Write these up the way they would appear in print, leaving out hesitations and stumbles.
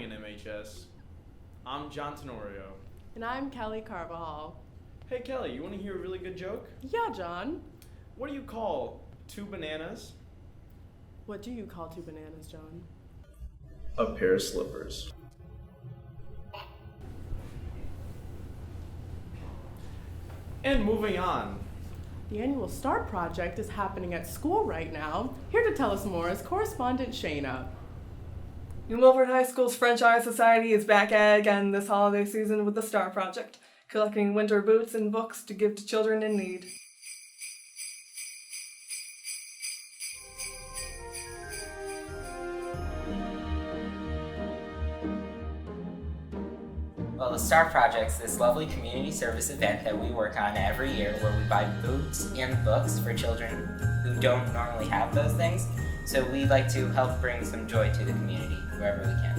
morning, NMHS. I'm John Tenorio. And I'm Kelly Carvajal. Hey Kelly, you want to hear a really good joke? Yeah, John. What do you call two bananas? What do you call two bananas, John? A pair of slippers. And moving on. The annual STAR project is happening at school right now. Here to tell us more is correspondent Shayna. New Milford High School's French Art Society is back at it again this holiday season with the STAR Project, collecting winter boots and books to give to children in need. Well, the STAR Project's this lovely community service event that we work on every year where we buy boots and books for children who don't normally have those things. So we'd like to help bring some joy to the community wherever we can.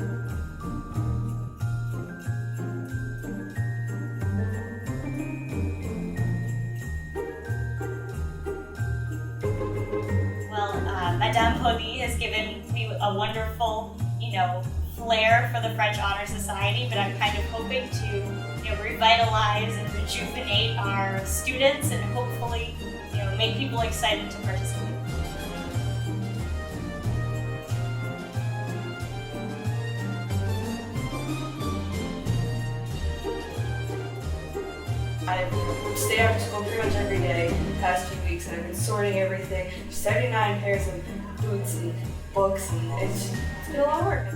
Well, Madame Poli has given me a wonderful, flair for the French Honor Society, but I'm kind of hoping to, revitalize and rejuvenate our students and hopefully, make people excited to participate. I've stayed after school pretty much every day the past few weeks, and I've been sorting everything. 79 pairs of boots and books, and it's been a lot of work.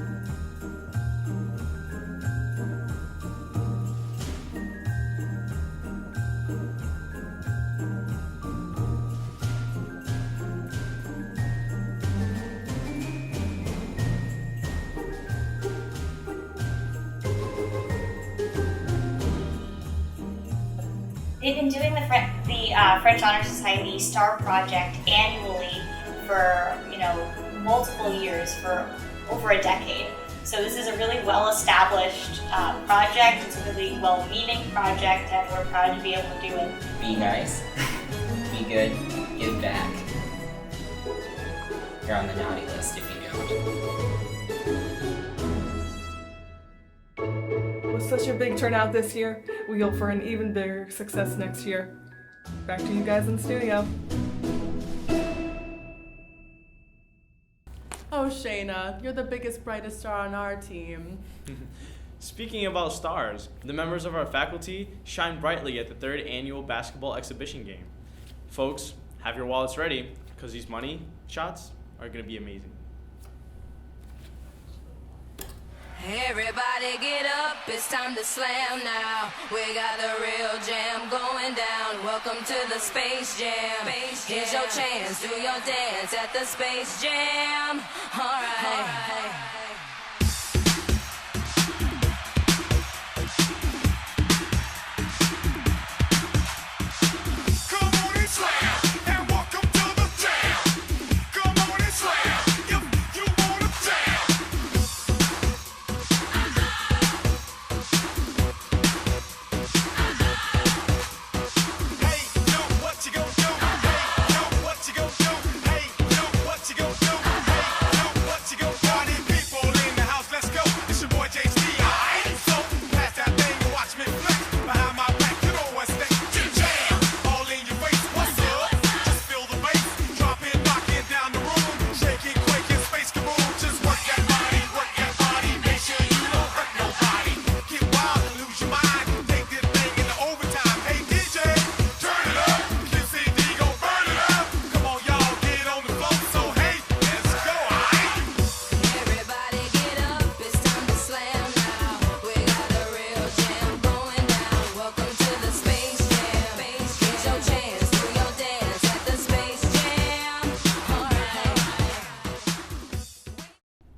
They've been doing the French Honor Society STAR Project annually for, multiple years, for over a decade. So this is a really well-established project. It's a really well-meaning project, and we're proud to be able to do it. Be nice, be good, give back. You're on the naughty list if you don't. With such a big turnout this year, we hope for an even bigger success next year. Back to you guys in the studio. Oh, Shayna, you're the biggest, brightest star on our team. Speaking about stars, the members of our faculty shine brightly at the 3rd annual basketball exhibition game. Folks, have your wallets ready, because these money shots are going to be amazing. Everybody get up, it's time to slam now. We got the real jam going down. Welcome to the Space Jam. Here's your chance, do your dance at the Space Jam. All right.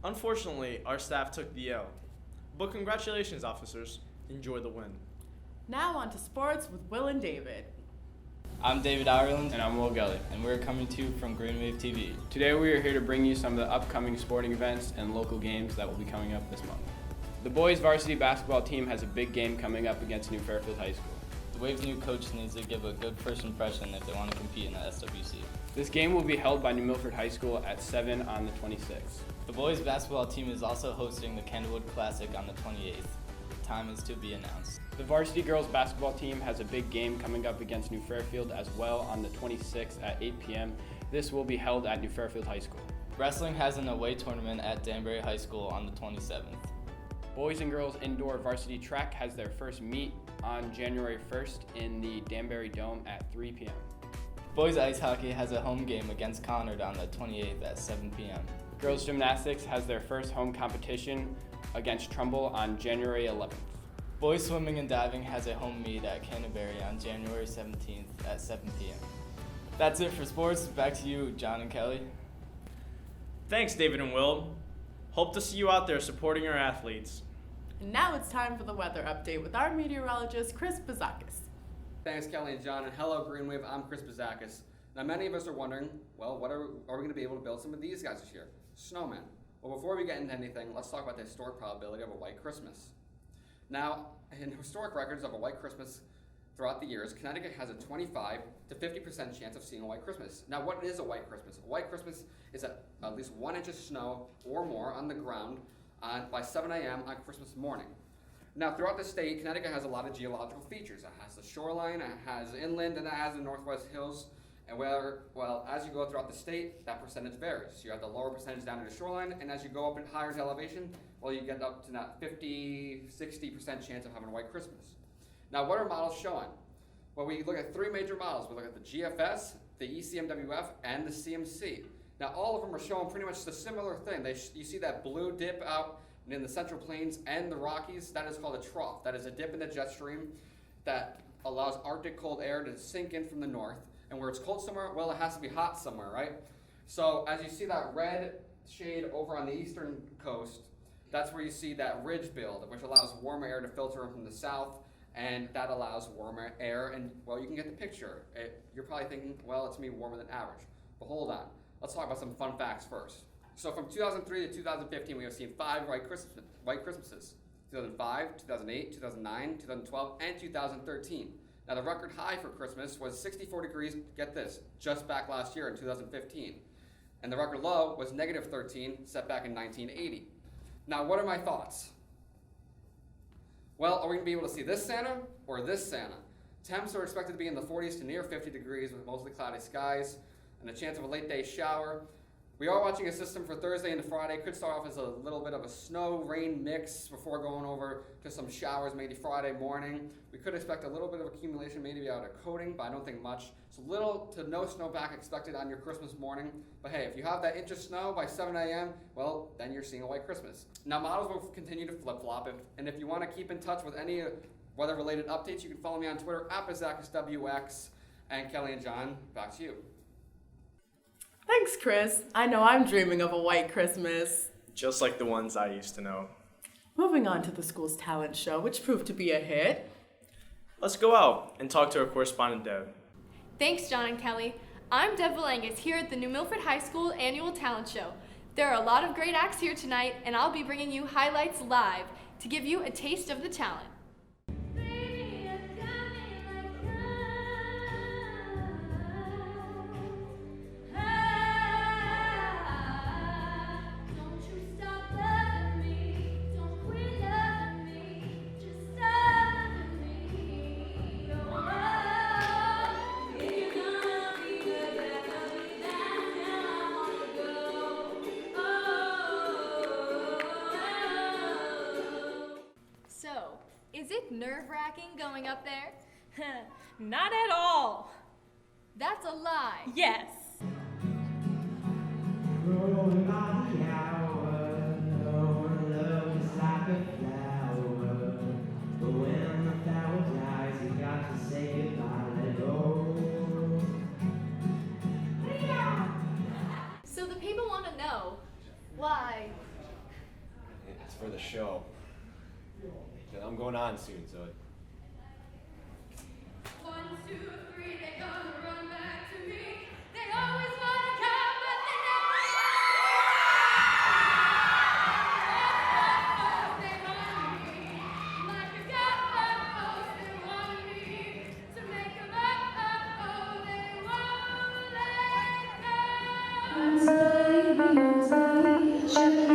Unfortunately, our staff took the L. But congratulations, officers. Enjoy the win. Now on to sports with Will and David. I'm David Ireland. And I'm Will Gelly, and we're coming to you from Green Wave TV. Today we are here to bring you some of the upcoming sporting events and local games that will be coming up this month. The boys varsity basketball team has a big game coming up against New Fairfield High School. The Wave's new coach needs to give a good first impression if they want to compete in the SWC. This game will be held by New Milford High School at 7 on the 26th. The boys basketball team is also hosting the Kenwood Classic on the 28th. Time is to be announced. The varsity girls basketball team has a big game coming up against New Fairfield as well on the 26th at 8 p.m. This will be held at New Fairfield High School. Wrestling has an away tournament at Danbury High School on the 27th. Boys and girls indoor varsity track has their first meet on January 1st in the Danbury Dome at 3 p.m. Boys ice hockey has a home game against Conard on the 28th at 7 p.m. Girls gymnastics has their first home competition against Trumbull on January 11th. Boys swimming and diving has a home meet at Canterbury on January 17th at 7 p.m. That's it for sports. Back to you, John and Kelly. Thanks, David and Will. Hope to see you out there supporting our athletes. And now it's time for the weather update with our meteorologist, Chris Bazakis. Thanks, Kelly and John, and hello, Greenwave. I'm Chris Bazakis. Now, many of us are wondering, well, what are we going to be able to build some of these guys this year? Snowmen. Well, before we get into anything, let's talk about the historic probability of a white Christmas. Now, in historic records of a white Christmas throughout the years, Connecticut has a 25 to 50% chance of seeing a white Christmas. Now, what is a white Christmas? A white Christmas is at least 1 inch of snow or more on the ground by 7 a.m. on Christmas morning. Now, throughout the state, Connecticut has a lot of geological features. It has the shoreline, it has inland, and it has the northwest hills. And as you go throughout the state, that percentage varies. You have the lower percentage down to the shoreline, and as you go up in higher to elevation, well, you get up to that 50, 60% chance of having a white Christmas. Now, what are models showing? Well, we look at 3 major models. We look at the GFS, the ECMWF, and the CMC. Now, all of them are showing pretty much the similar thing. You see that blue dip out in the Central Plains and the Rockies. That is called a trough. That is a dip in the jet stream that allows Arctic cold air to sink in from the north. And where it's cold somewhere, well, it has to be hot somewhere, right? So as you see that red shade over on the eastern coast, that's where you see that ridge build, which allows warmer air to filter in from the south, and that allows warmer air, and, well, you can get the picture. You're probably thinking, well, it's me warmer than average. But hold on. Let's talk about some fun facts first. So from 2003 to 2015, we have seen 5 white Christmases. 2005, 2008, 2009, 2012, and 2013. Now, the record high for Christmas was 64 degrees, get this, just back last year in 2015. And the record low was negative 13, set back in 1980. Now, what are my thoughts? Well, are we going to be able to see this Santa or this Santa? Temps are expected to be in the 40s to near 50 degrees with mostly cloudy skies and a chance of a late day shower. We are watching a system for Thursday into Friday. Could start off as a little bit of a snow-rain mix before going over to some showers maybe Friday morning. We could expect a little bit of accumulation, maybe out of coating, but I don't think much. So little to no snowpack expected on your Christmas morning. But hey, if you have that inch of snow by 7 a.m., well, then you're seeing a white Christmas. Now, models will continue to flip-flop, and if you want to keep in touch with any weather-related updates, you can follow me on Twitter @BazakisWX. And Kelly and John, back to you. Thanks, Chris. I know I'm dreaming of a white Christmas. Just like the ones I used to know. Moving on to the school's talent show, which proved to be a hit. Let's go out and talk to our correspondent, Deb. Thanks, John and Kelly. I'm Deb Valangas here at the New Milford High School Annual Talent Show. There are a lot of great acts here tonight, and I'll be bringing you highlights live to give you a taste of the talent. Is it nerve-wracking going up there? Not at all. That's a lie. Yes. So the people want to know why. It's for the show. I'm going on soon, so. 1, 2, 3, they gonna run back to me. They always wanna come, but they never they want me. Like a got they want me to make them up, they won't let go.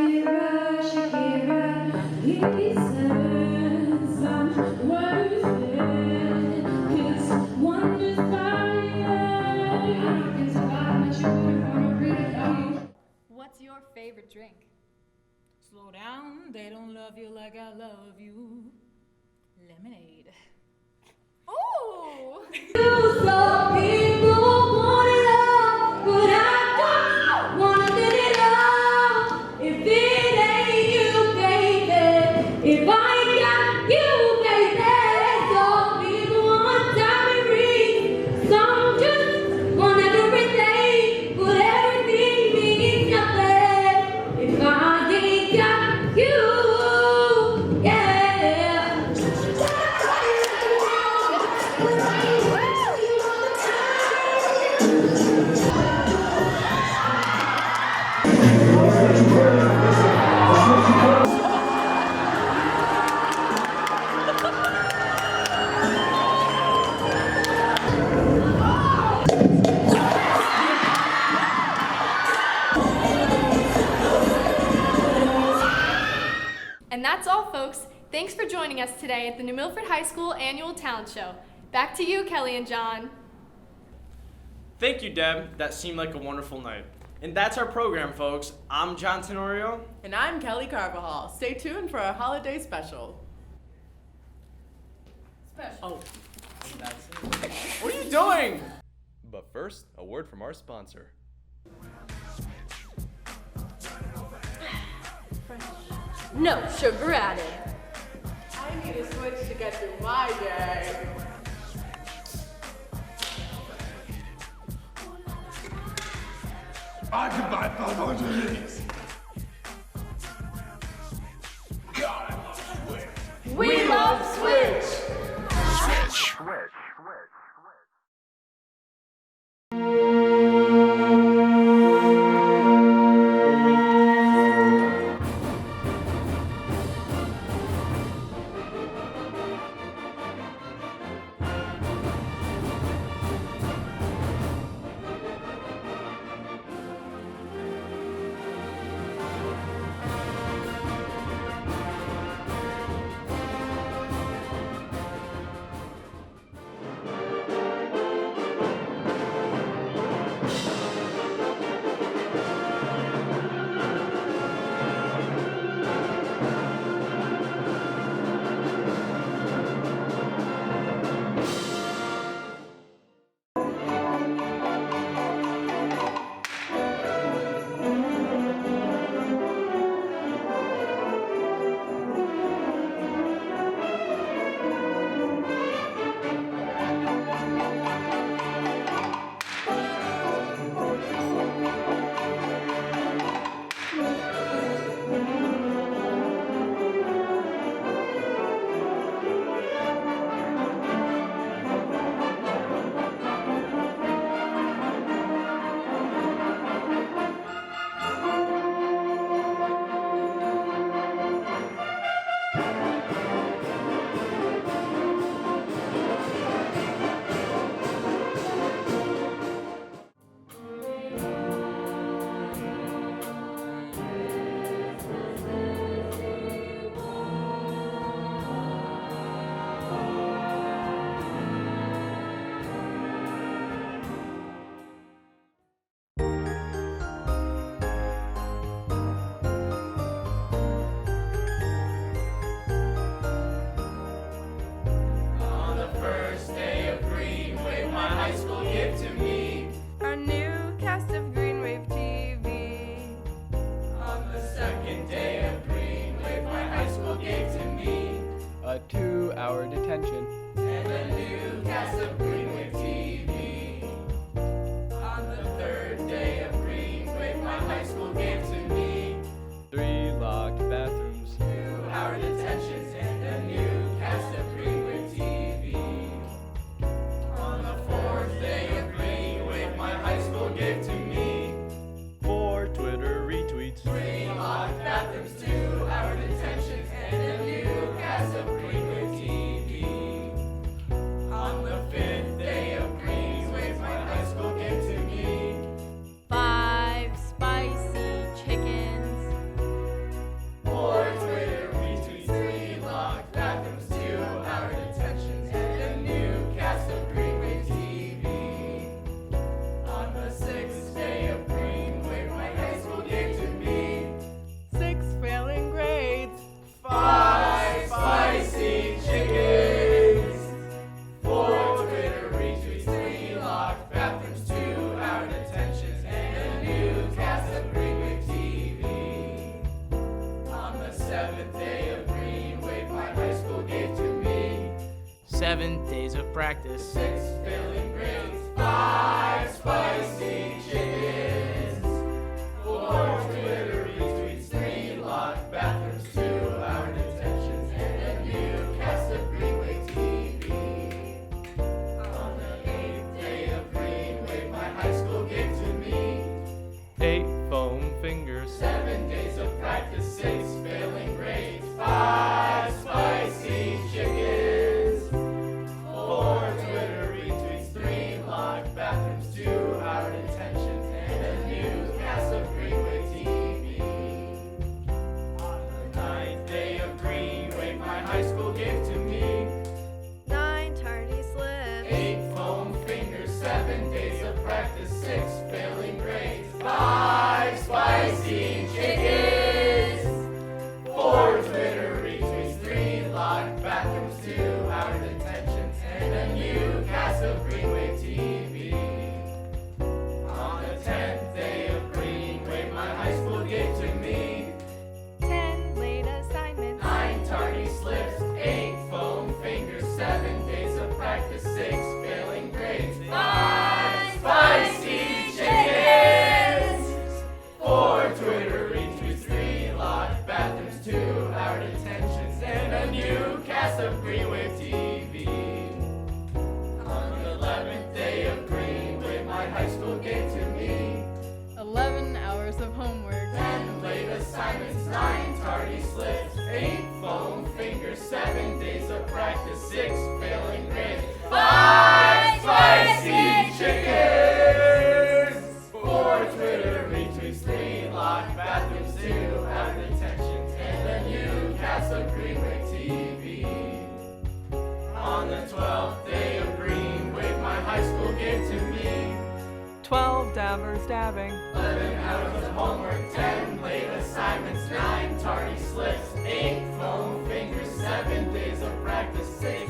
love you. Lemonade. Ooh! Some people want it all, but I don't want it all. If it ain't you, baby, if I ain't got you, baby. Some people want diamond rings, some just want everything, but everything means nothing if I ain't got you, yeah. And that's all, folks. Thanks for joining us today at the New Milford High School Annual Talent Show. Back to you, Kelly and John. Thank you, Deb. That seemed like a wonderful night. And that's our program, folks. I'm John Tenorio. And I'm Kelly Carvajal. Stay tuned for our holiday special. Oh. What are you doing? But first, a word from our sponsor. No sugar added. I need a switch to get through my day. I can buy 500 of these. God, I love Switch. We love Switch. Switch. A 2-hour detention. And a new cast of Greenwave TV. On the third day of Greenwave, my high school gave to me 3 locked bathrooms. 2-hour detentions and a new cast of Greenwave TV. On the fourth day of Greenwave, my high school gave to me 4 Twitter retweets. 3 locked bathrooms, 2-hour detentions, and a new cast of Greenwave TV. On the fifth day of Greenwave, my high school gave to me 5 spicy chicken 7 days of practice. 6 failing grades. 5 spicy chickens. 4 Twitter retweets. 3 locked bathrooms. 2 hour detentions. And a new cast of Greenway TV. On the 8th day of Greenway, my high school gave to me 8 foam fingers. 7 days of practice, 6 failing grades, 5 spicy chickens, 4 Twitter retweets, 3 locked bathrooms, 2 hour detentions, and a new cast of Greenway TV. On the 9th day of Greenway, my high school gave to me 9 tardy slips. 8 foam fingers, 7 days of practice, 6 failing grades, 5 spicy chickens, 4 Twitter retweets, 3 locked bathrooms, 2 hour detentions, and a new cast of Greenway TV. On the 10th day of Greenway, my high school gave to me 10 late assignments. 9 tardy slips, 8 foam fingers, 7 days of practice, 6 failing grades, 5 spicy chickens, 4 Twitter retweets, 3 locked bathrooms, 2 hour detentions, and a new cast of Greenway TV. On the 11th day of Greenway, my high school gave to me 11 hours of homework. 10 late assignments, 9 tardy slips, 8 foam fingers, 7 days of practice, 6 failing grades, 5 spicy chickens, 4 Twitter retweets, 3 locked bathrooms, 2 hour detentions, and a new cast of Greenway TV. On the 12th day of Greenway, my high school gave to me 12 dabbers dabbing. 11 hours of homework, 10 late assignments, 9 tardy slips, 8 foam fingers, 7 days of practice, 6